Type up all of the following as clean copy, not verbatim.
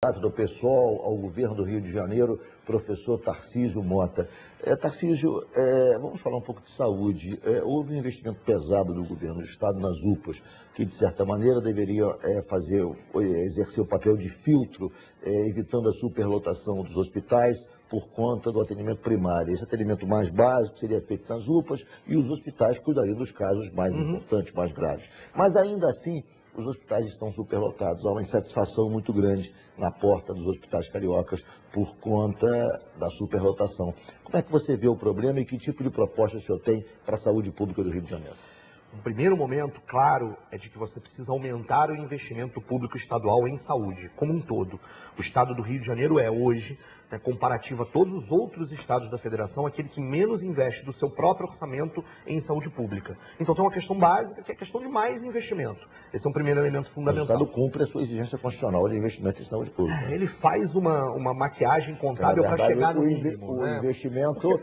do PSOL ao governo do Rio de Janeiro, professor Tarcísio Mota. Tarcísio, vamos falar um pouco de saúde. Houve um investimento pesado do governo do Estado nas UPAs, que de certa maneira deveria exercer o papel de filtro, evitando a superlotação dos hospitais por conta do atendimento primário. Esse atendimento mais básico seria feito nas UPAs e os hospitais cuidariam dos casos mais importantes, mais graves. Mas ainda assim, os hospitais estão superlotados, há uma insatisfação muito grande na porta dos hospitais cariocas por conta da superlotação. Como é que você vê o problema e que tipo de proposta o senhor tem para a saúde pública do Rio de Janeiro? Um primeiro momento, claro, é de que você precisa aumentar o investimento público estadual em saúde, como um todo. O estado do Rio de Janeiro é hoje, comparativo a todos os outros estados da federação, aquele que menos investe do seu próprio orçamento em saúde pública. Então tem uma questão básica, que é a questão de mais investimento. Esse é um primeiro elemento fundamental. O estado cumpre a sua exigência constitucional de investimento em saúde pública. Ele faz uma maquiagem contábil para chegar no mínimo. O investimento,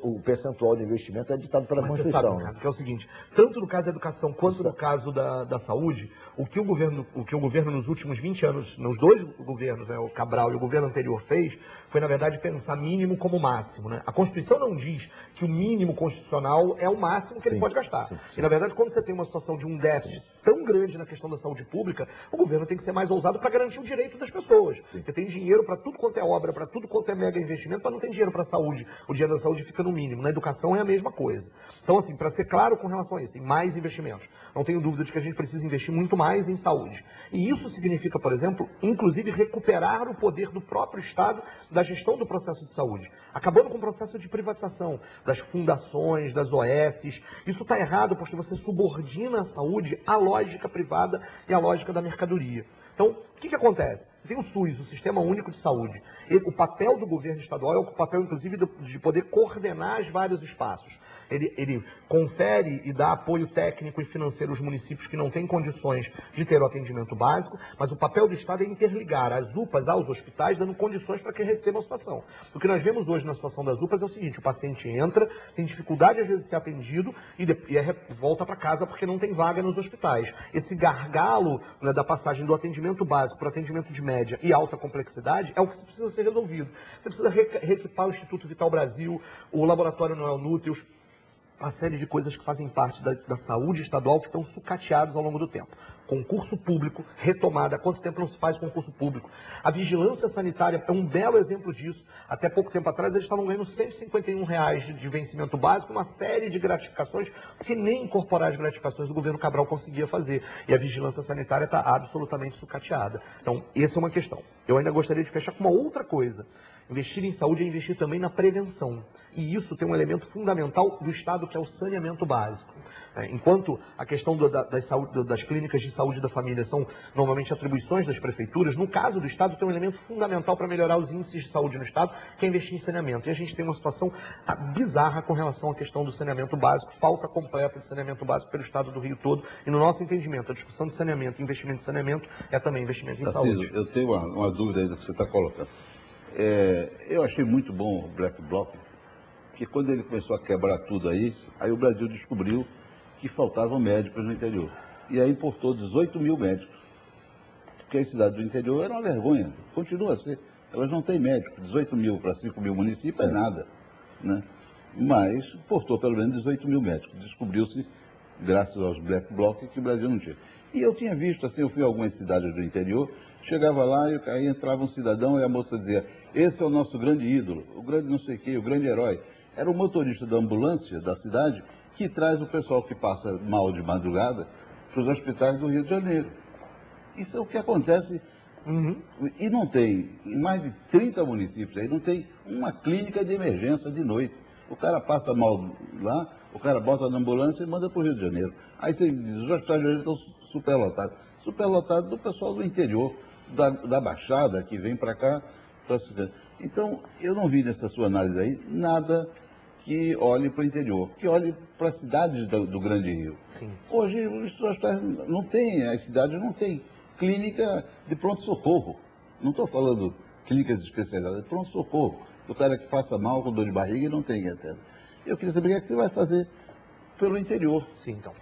o percentual de investimento é ditado pela Constituição. Que é o seguinte, tanto no caso da educação quanto no caso da saúde, o que o governo nos últimos 20 anos, nos dois governos, o Cabral e o governo anterior fez, foi, na verdade, pensar mínimo como máximo. A Constituição não diz que o mínimo constitucional é o máximo que ele pode gastar. E, na verdade, quando você tem uma situação de um déficit tão grande na questão da saúde pública, o governo tem que ser mais ousado para garantir o direito das pessoas. Porque tem dinheiro para tudo quanto é obra, para tudo quanto é mega investimento, mas não tem dinheiro para a saúde. O dinheiro da saúde fica no mínimo. Na educação é a mesma coisa. Então, assim, para ser claro com relação a isso, tem mais investimentos. Não tenho dúvida de que a gente precisa investir muito mais em saúde. E isso significa, por exemplo, inclusive recuperar o poder do próprio Estado da gestão do processo de saúde. Acabando com o processo de privatização das fundações, das OS. Isso está errado porque você subordina a saúde à lógica privada e à lógica da mercadoria. Então, o que acontece? Tem o SUS, o Sistema Único de Saúde. O papel do governo estadual é o papel, inclusive, de poder coordenar os vários espaços. Ele confere e dá apoio técnico e financeiro aos municípios que não têm condições de ter o atendimento básico, mas o papel do Estado é interligar as UPAs aos hospitais, dando condições para que recebam a situação. O que nós vemos hoje na situação das UPAs é o seguinte: o paciente entra, tem dificuldade às vezes de ser atendido e volta para casa porque não tem vaga nos hospitais. Esse gargalo da passagem do atendimento básico para o atendimento de média e alta complexidade é o que precisa ser resolvido. Você precisa reequipar o Instituto Vital Brasil, o Laboratório Noel Núteos, uma série de coisas que fazem parte da saúde estadual que estão sucateados ao longo do tempo. Concurso público, retomada. Há quanto tempo não se faz concurso público? A vigilância sanitária é um belo exemplo disso. Até pouco tempo atrás eles estavam ganhando R$151 de vencimento básico, uma série de gratificações, porque nem incorporar as gratificações o governo Cabral conseguia fazer. E a vigilância sanitária está absolutamente sucateada. Então, essa é uma questão. Eu ainda gostaria de fechar com uma outra coisa. Investir em saúde é investir também na prevenção. E isso tem um elemento fundamental do Estado, que é o saneamento básico. Enquanto a questão das clínicas de saúde da família são normalmente atribuições das prefeituras, no caso do Estado tem um elemento fundamental para melhorar os índices de saúde no Estado, que é investir em saneamento. E a gente tem uma situação bizarra com relação à questão do saneamento básico, falta completa de saneamento básico pelo Estado do Rio todo. E no nosso entendimento, a discussão de saneamento e investimento em saneamento é também investimento em saúde. Eu tenho uma dúvida aí do que você está colocando. Eu achei muito bom o Black Bloc, porque quando ele começou a quebrar tudo aí o Brasil descobriu que faltavam médicos no interior. E aí importou 18 mil médicos. Porque a cidade do interior era uma vergonha, continua a ser. Elas não têm médico, 18 mil para 5 mil municípios é nada. Né? Mas importou pelo menos 18 mil médicos. Descobriu-se, graças aos Black Bloc, que o Brasil não tinha. E eu tinha visto, assim, eu fui a algumas cidades do interior, chegava lá e aí entrava um cidadão e a moça dizia: esse é o nosso grande ídolo, o grande não sei o quê, o grande herói. Era o motorista da ambulância da cidade que traz o pessoal que passa mal de madrugada para os hospitais do Rio de Janeiro. Isso é o que acontece. E não tem, em mais de 30 municípios aí, não tem uma clínica de emergência de noite. O cara passa mal lá, o cara bota na ambulância e manda para o Rio de Janeiro. Aí você diz: os hospitais de Janeiro estão superlotados. Superlotados do pessoal do interior, da Baixada, que vem para cá. Então, eu não vi nessa sua análise aí nada que olhe para o interior, que olhe para as cidades do Grande Rio. Sim. Hoje, os hospitais não tem, as cidades não têm clínica de pronto-socorro. Não estou falando clínicas especializadas, de pronto-socorro. O cara que passa mal com dor de barriga e não tem até. Eu queria saber o que você vai fazer pelo interior. Sim, então.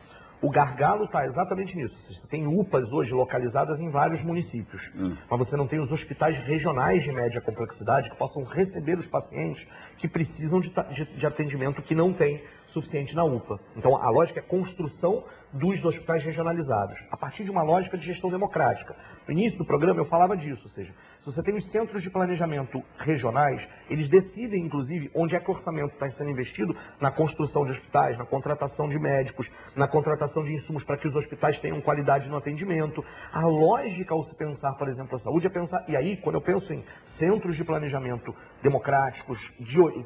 O gargalo está exatamente nisso. Você tem UPAs hoje localizadas em vários municípios, mas você não tem os hospitais regionais de média complexidade que possam receber os pacientes que precisam de atendimento que não tem suficiente na UPA. Então, a lógica é a construção dos hospitais regionalizados, a partir de uma lógica de gestão democrática. No início do programa eu falava disso, ou seja, se você tem os centros de planejamento regionais, eles decidem, inclusive, onde é que o orçamento está sendo investido na construção de hospitais, na contratação de médicos, na contratação de insumos para que os hospitais tenham qualidade no atendimento. A lógica ao se pensar, por exemplo, a saúde é pensar, e aí, quando eu penso em centros de planejamento democráticos,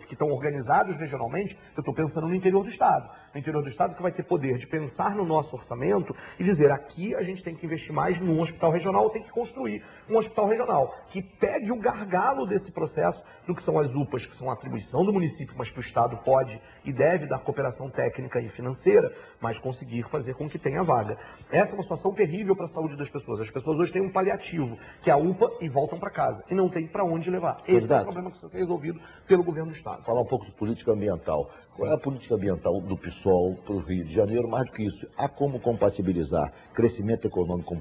que estão organizados regionalmente, eu estou pensando no interior do Estado. No interior do Estado que vai ter poder de pensar no nosso orçamento e dizer, aqui a gente tem que investir mais num hospital regional, tem que construir um hospital regional, que pegue o gargalo desse processo do que são as UPAs, que são a atribuição do município, mas que o Estado pode e deve dar cooperação técnica e financeira, mas conseguir fazer com que tenha vaga. Essa é uma situação terrível para a saúde das pessoas. As pessoas hoje têm um paliativo, que é a UPA, e voltam para casa, e não tem para onde levar. Esse é o problema que precisa ser resolvido pelo governo do Estado. Falar um pouco de política ambiental. Qual é a política ambiental do PSOL para o Rio de Janeiro? Mais do que isso, há como compatibilizar crescimento econômico com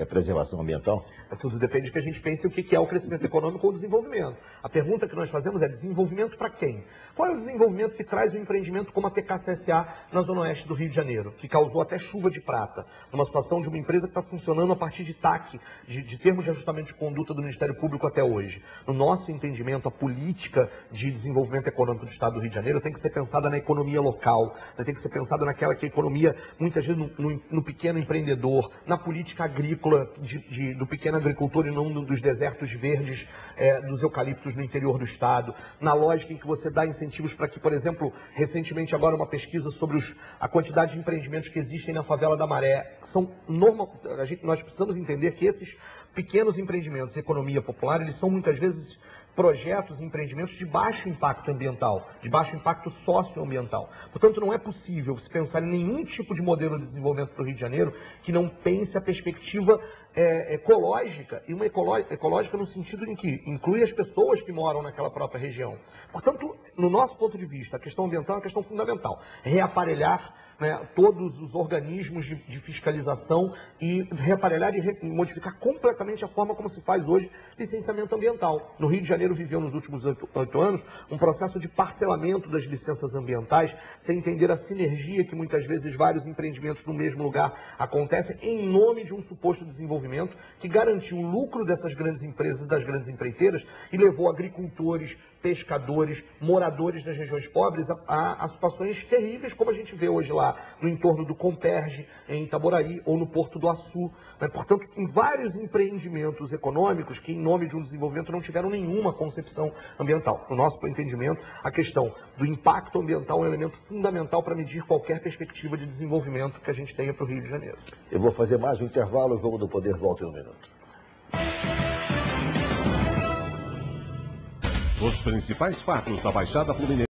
preservação ambiental? Tudo depende de que a gente pense o que é o crescimento econômico ou o desenvolvimento. A pergunta que nós fazemos é desenvolvimento para quem? Qual é o desenvolvimento que traz um empreendimento como a TKCSA na Zona Oeste do Rio de Janeiro, que causou até chuva de prata, numa situação de uma empresa que está funcionando a partir de TAC, de termos de ajustamento de conduta do Ministério Público até hoje. No nosso entendimento, a política de desenvolvimento econômico do Estado do Rio de Janeiro tem que ser pensada na economia local, tem que ser pensada naquela que a economia, muitas vezes no pequeno empreendedor, na política agrícola do pequeno agricultor e não dos desertos verdes, dos eucaliptos no interior do Estado, na lógica em que você dá incentivos para que, por exemplo, recentemente agora uma pesquisa sobre a quantidade de empreendimentos que existem na favela da Maré, nós precisamos entender que esses pequenos empreendimentos de economia popular, eles são muitas vezes projetos e empreendimentos de baixo impacto ambiental, de baixo impacto socioambiental. Portanto, não é possível se pensar em nenhum tipo de modelo de desenvolvimento para o Rio de Janeiro que não pense a perspectiva ecológica, e uma ecológica no sentido em que inclui as pessoas que moram naquela própria região. Portanto, no nosso ponto de vista, a questão ambiental é uma questão fundamental. Reaparelhar todos os organismos de fiscalização e reaparelhar e modificar completamente a forma como se faz hoje licenciamento ambiental. No Rio de Janeiro viveu nos últimos 8 anos um processo de parcelamento das licenças ambientais, sem entender a sinergia que muitas vezes vários empreendimentos no mesmo lugar acontecem em nome de um suposto desenvolvimento que garantiu o lucro dessas grandes empresas, das grandes empreiteiras, e levou agricultores, pescadores, moradores das regiões pobres a situações terríveis, como a gente vê hoje lá no entorno do Comperge, em Itaboraí, ou no Porto do Açu. Portanto, em vários empreendimentos econômicos que, em nome de um desenvolvimento, não tiveram nenhuma concepção ambiental. No nosso entendimento, a questão do impacto ambiental é um elemento fundamental para medir qualquer perspectiva de desenvolvimento que a gente tenha para o Rio de Janeiro. Eu vou fazer mais um intervalo, o Jogo do Poder volta em um minuto. Os principais fatos da Baixada Fluminense.